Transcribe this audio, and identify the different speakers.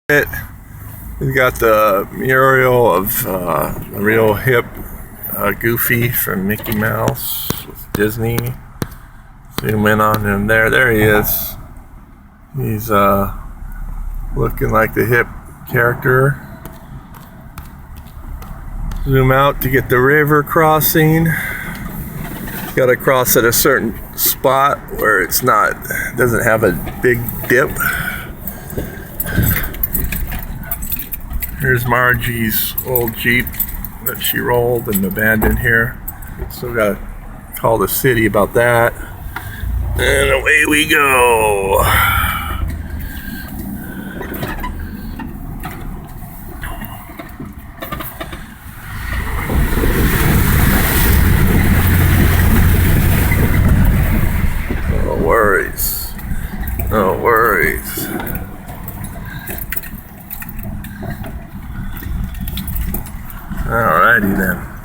Speaker 1: We got the mural of a real hip Goofy from Mickey Mouse with Disney. Zoom in on him there. There he is. He's looking like the hip character. Zoom out to get the river crossing. Got to cross at a certain spot where it's not, doesn't have a big dip. Here's Margie's old Jeep that she rolled and abandoned here. Still got to call the city about that. And away we go. No worries. No worries. Alrighty then.